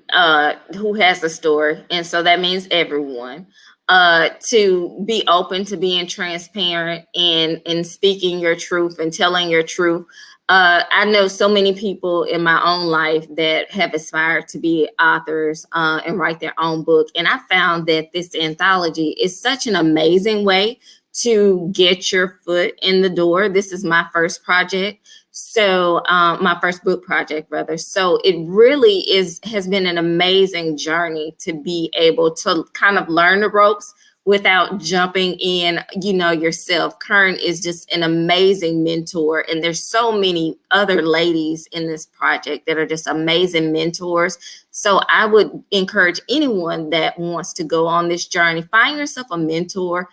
who has a story, and so that means everyone, to be open to being transparent and speaking your truth and telling your truth. I know so many people in my own life that have aspired to be authors and write their own book. And I found that this anthology is such an amazing way to get your foot in the door. This is my first project. So my first book project, rather. So it really has been an amazing journey to be able to kind of learn the ropes without jumping in, yourself. Kern is just an amazing mentor. And there's so many other ladies in this project that are just amazing mentors. So I would encourage anyone that wants to go on this journey, find yourself a mentor.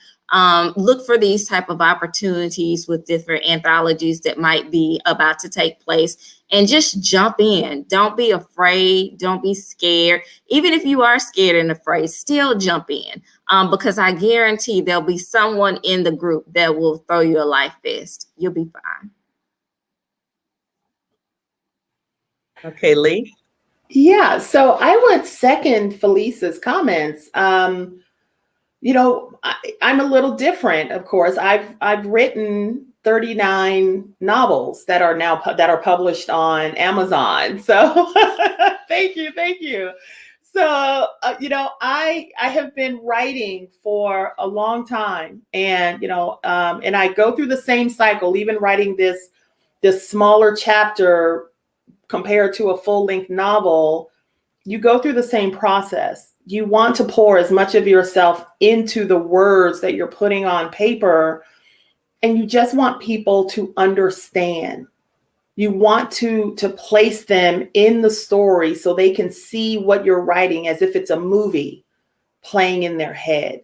Look for these type of opportunities with different anthologies that might be about to take place, and just jump in. Don't be afraid. Don't be scared. Even if you are scared and afraid, still jump in, because I guarantee there'll be someone in the group that will throw you a life vest. You'll be fine. Okay, Lee. Yeah, so I would second Felice's comments. I'm a little different, of course. I've written 39 novels that are published on Amazon. So thank you. So I have been writing for a long time, and and I go through the same cycle, even writing this smaller chapter compared to a full-length novel. You go through the same process. You want to pour as much of yourself into the words that you're putting on paper, and you just want people to understand. You want to place them in the story so they can see what you're writing as if it's a movie playing in their head.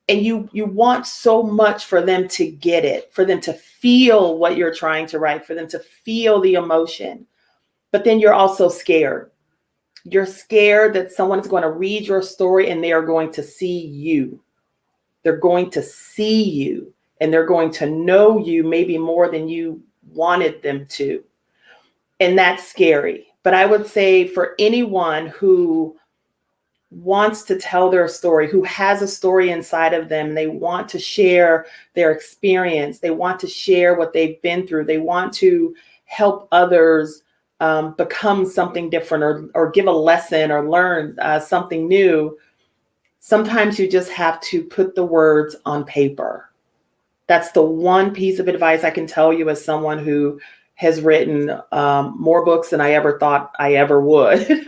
And you want so much for them to get it, for them to feel what you're trying to write, for them to feel the emotion. But then you're also scared. You're scared that someone's going to read your story and they are going to see you. They're going to see you, and they're going to know you maybe more than you wanted them to. And that's scary. But I would say for anyone who wants to tell their story, who has a story inside of them, they want to share their experience, they want to share what they've been through, they want to help others become something different, or give a lesson, or learn something new. Sometimes you just have to put the words on paper. That's the one piece of advice I can tell you as someone who has written more books than I ever thought I ever would.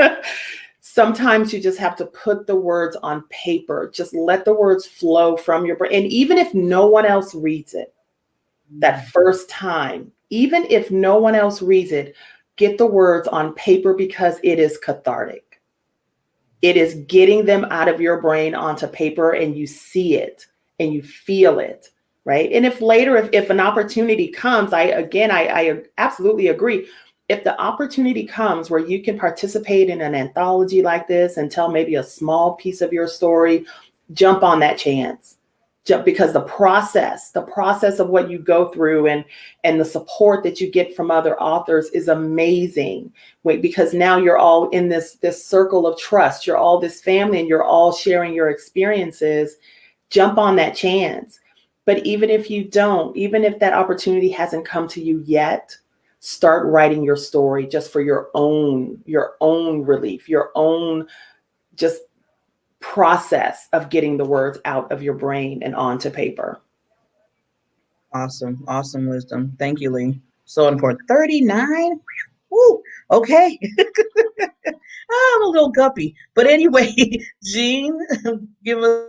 Sometimes you just have to put the words on paper. Just let the words flow from your brain. And even if no one else reads it that first time, even if no one else reads it, get the words on paper, because it is cathartic. It is getting them out of your brain onto paper, and you see it and you feel it, right? And if later, if an opportunity comes, I absolutely agree. If the opportunity comes where you can participate in an anthology like this and tell maybe a small piece of your story, jump on that chance. Because the process of what you go through and the support that you get from other authors is amazing. Because now you're all in this circle of trust. You're all this family, and you're all sharing your experiences. Jump on that chance. But even if you don't, even if that opportunity hasn't come to you yet, start writing your story just for your own relief, your own just process of getting the words out of your brain and onto paper. Awesome wisdom. Thank you, Lee. So important. 39? Woo, okay. I'm a little guppy. But anyway, Jean, give us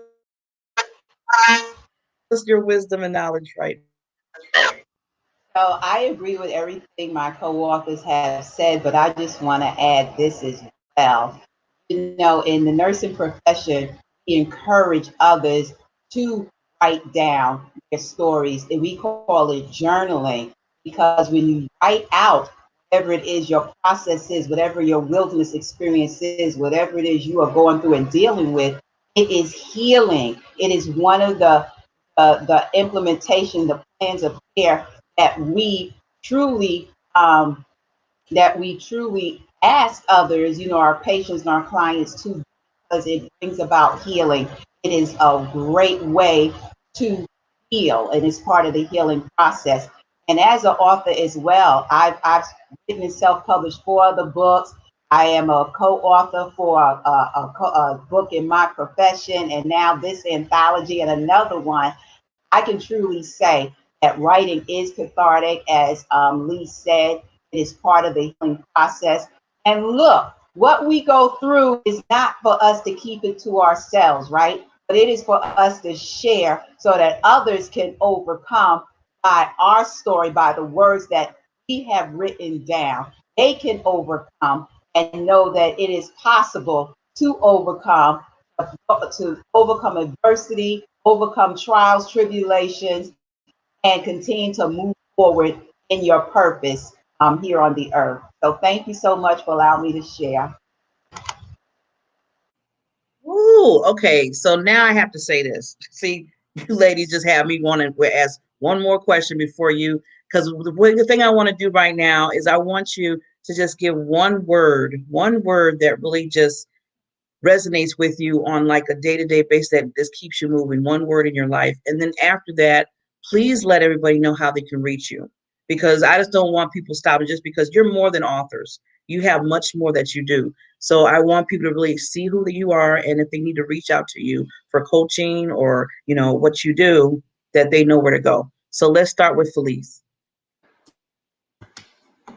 your wisdom and knowledge, right? So I agree with everything my co-authors have said, but I just want to add this as well. In the nursing profession, we encourage others to write down their stories, and we call it journaling, because when you write out whatever it is your process is, whatever your wilderness experience is, whatever it is you are going through and dealing with, it is healing. It is one of the implementation, the plans of care that we truly ask others, our patients and our clients to, because it brings about healing. It is a great way to heal, and it's part of the healing process. And as an author as well, I've written and self-published 4 other books. I am a co-author for a book in my profession, and now this anthology and another one. I can truly say that writing is cathartic, as Lee said. It is part of the healing process. And look, what we go through is not for us to keep it to ourselves, right? But it is for us to share so that others can overcome by our story, by the words that we have written down. They can overcome and know that it is possible to overcome adversity, overcome trials, tribulations, and continue to move forward in your purpose here on the earth. So thank you so much for allowing me to share. Ooh, okay. So now I have to say this. See, you ladies just have me wanting to ask one more question before you, because the thing I want to do right now is I want you to just give one word that really just resonates with you on like a day-to-day basis, that just keeps you moving, one word in your life. And then after that, please let everybody know how they can reach you, because I just don't want people stopping just because you're more than authors. You have much more that you do. So I want people to really see who you are, and if they need to reach out to you for coaching or what you do, that they know where to go. So let's start with Felice.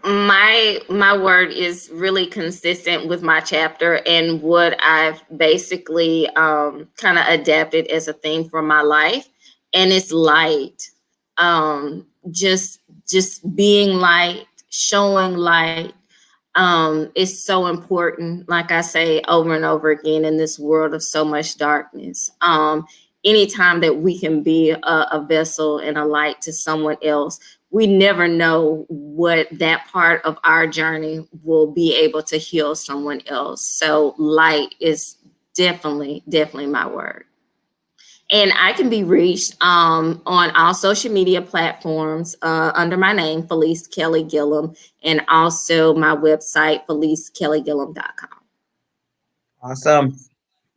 My word is really consistent with my chapter and what I've basically kind of adapted as a theme for my life, and it's light. Just being light, showing light, is so important. Like I say over and over again, in this world of so much darkness, anytime that we can be a vessel and a light to someone else, we never know what that part of our journey will be able to heal someone else. So light is definitely my word. And I can be reached on all social media platforms under my name, Felice Kelly Gillum, and also my website, FeliceKellyGillum.com. Awesome.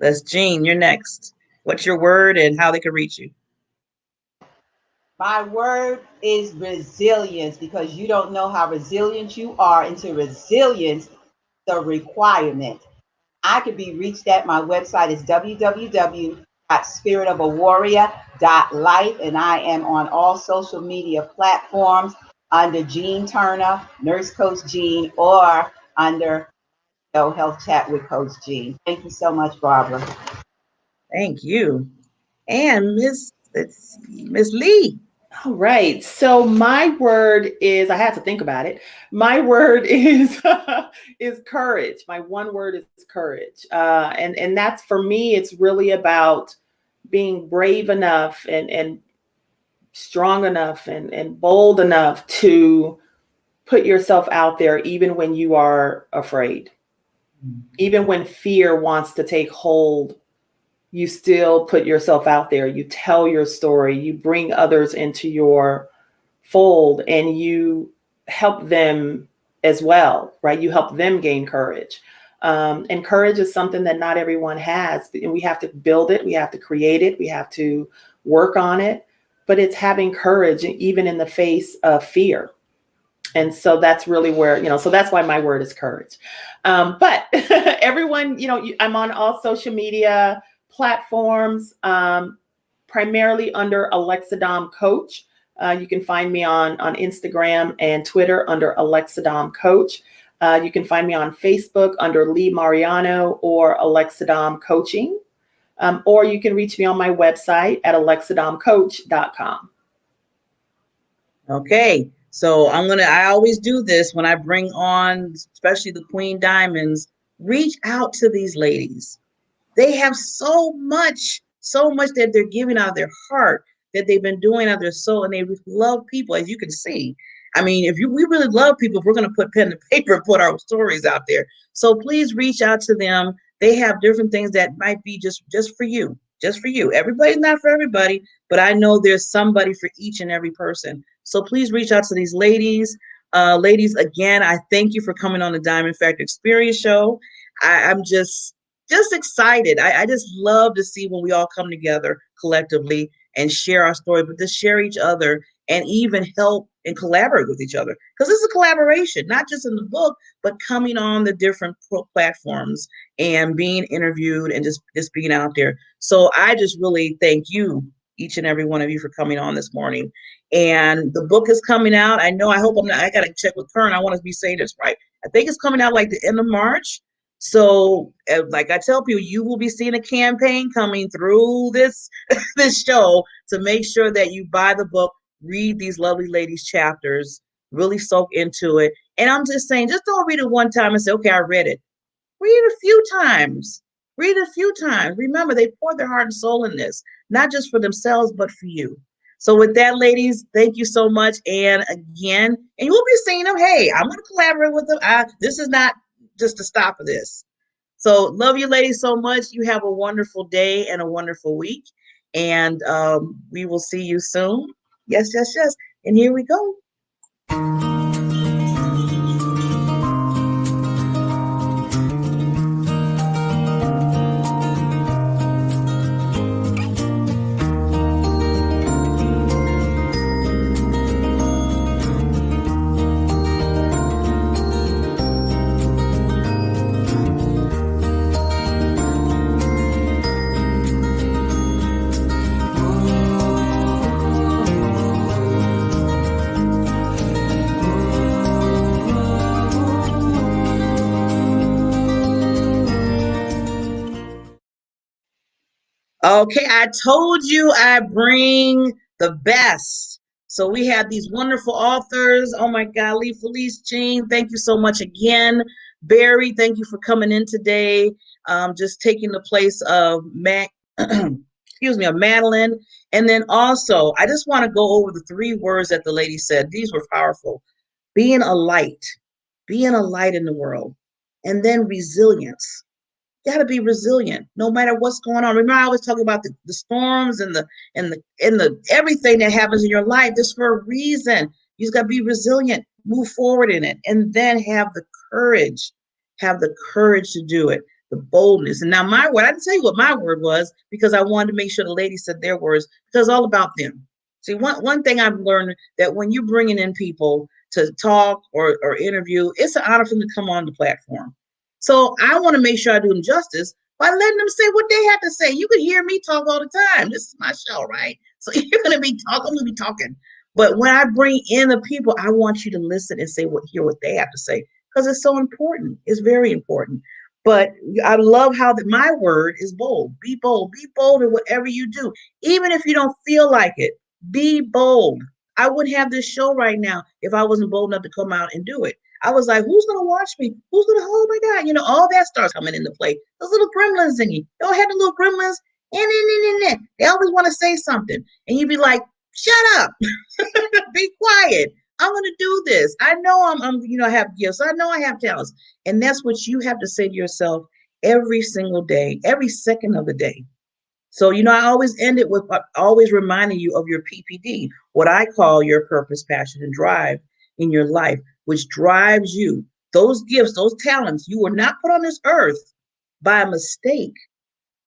That's Jean. You're next. What's your word and how they can reach you? My word is resilience, because you don't know how resilient you are until resilience is a requirement. I can be reached at my website is www.spiritofawarrior.life, and I am on all social media platforms under Jean Turner, Nurse Coach Jean, or under Health Chat with Coach Jean. Thank you so much, Barbara. Thank you. And Miss Lee. All right. So my word is, I had to think about it. My word is is courage. My one word is courage. And that's, for me, it's really about being brave enough and strong enough and bold enough to put yourself out there, even when you are afraid, even when fear wants to take hold. You still put yourself out there. You tell your story. You bring others into your fold, and you help them as well, right? You help them gain courage. And courage is something that not everyone has. And we have to build it. We have to create it. We have to work on it. But it's having courage, even in the face of fear. And so that's really where, so that's why my word is courage. But everyone, I'm on all social media platforms, primarily under Alexa Dom Coach. You can find me on Instagram and Twitter under Alexa Dom Coach. You can find me on Facebook under Lee Mariano or Alexa Dom Coaching. Or you can reach me on my website at alexadomcoach.com. Okay. So I always do this when I bring on, especially the Queen Diamonds, reach out to these ladies. They have so much that they're giving out of their heart. that they've been doing out there. And they love people, as you can see. I mean, we really love people, if we're going to put pen to paper and put our stories out there. So please reach out to them. They have different things that might be just for you, just for you. Everybody's not for everybody, but I know there's somebody for each and every person. So please reach out to these ladies. Ladies, again, I thank you for coming on the Diamond Factor Experience Show. I'm just excited. I just love to see when we all come together collectively and share our story, but to share each other and even help and collaborate with each other. Because this is a collaboration, not just in the book, but coming on the different platforms and being interviewed and just being out there. So I just really thank you, each and every one of you, for coming on this morning. And the book is coming out. I got to check with Kern. I want to be saying this right. I think it's coming out like the end of March. So like I tell people, you will be seeing a campaign coming through this show to make sure that you buy the book, read these lovely ladies' chapters, really soak into it. And I'm just saying, just don't read it one time and say, okay, I read it. Read it a few times. Read it a few times. Remember, they poured their heart and soul in this, not just for themselves, but for you. So with that, ladies, thank you so much. And again, and you will be seeing them. Hey, I'm going to collaborate with them. This is not just the stop of this. So love you, ladies, so much. You have a wonderful day and a wonderful week. And we will see you soon. Yes, yes, yes. And here we go. Okay, I told you I bring the best. So we have these wonderful authors. Oh my God, Lee Felice, Jean, thank you so much again. Barry, thank you for coming in today. Just taking the place of of Madeline. And then also, I just want to go over the 3 words that the lady said. These were powerful. Being a light in the world. And then resilience. You got to be resilient no matter what's going on. Remember, I always talk about the storms and the everything that happens in your life. Just for a reason. You just got to be resilient, move forward in it, and then have the courage to do it, the boldness. And now my word, I didn't tell you what my word was because I wanted to make sure the ladies said their words because it's all about them. See, one thing I've learned that when you're bringing in people to talk or interview, it's an honor for them to come on the platform. So I want to make sure I do them justice by letting them say what they have to say. You can hear me talk all the time. This is my show, right? So you're going to be talking, I'm going to be talking. But when I bring in the people, I want you to listen and hear what they have to say because it's so important. It's very important. But I love how my word is bold. Be bold. Be bold in whatever you do. Even if you don't feel like it, be bold. I wouldn't have this show right now if I wasn't bold enough to come out and do it. I was like, who's going to watch me? Who's going to, oh my God, all that starts coming into play. Those little gremlins in you. Don't have the little gremlins. They always want to say something. And you'd be like, shut up. Be quiet. I'm going to do this. I know I have gifts. I know I have talents. And that's what you have to say to yourself every single day, every second of the day. So, I always end it with always reminding you of your PPD, what I call your purpose, passion, and drive in your life, which drives you. Those gifts, those talents, you were not put on this earth by a mistake.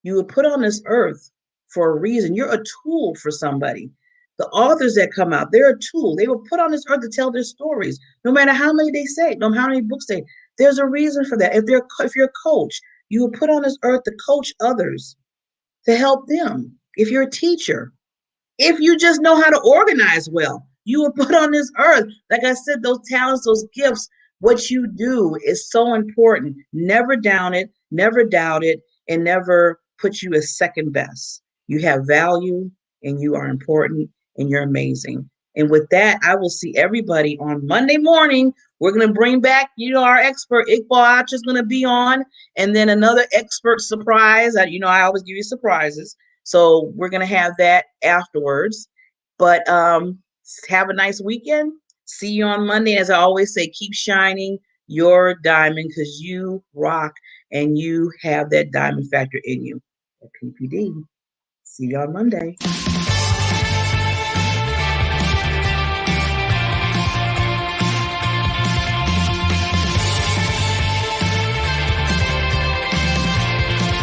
You were put on this earth for a reason. You're a tool for somebody. The authors that come out, they're a tool. They were put on this earth to tell their stories, no matter how many they say, no matter how many books they. There's a reason for that. If you're a coach, you were put on this earth to coach others, to help them. If you're a teacher, if you just know how to organize well, you were put on this earth. Like I said, those talents, those gifts, what you do is so important. Never down it, never doubt it, and never put you as second best. You have value and you are important and you're amazing. And with that, I will see everybody on Monday morning. We're going to bring back, our expert, Iqbal Archer is going to be on, and then another expert surprise. I always give you surprises. So we're going to have that afterwards. But have a nice weekend. See you on Monday. As I always say, keep shining your diamond because you rock and you have that diamond factor in you. At PPD. See you on Monday.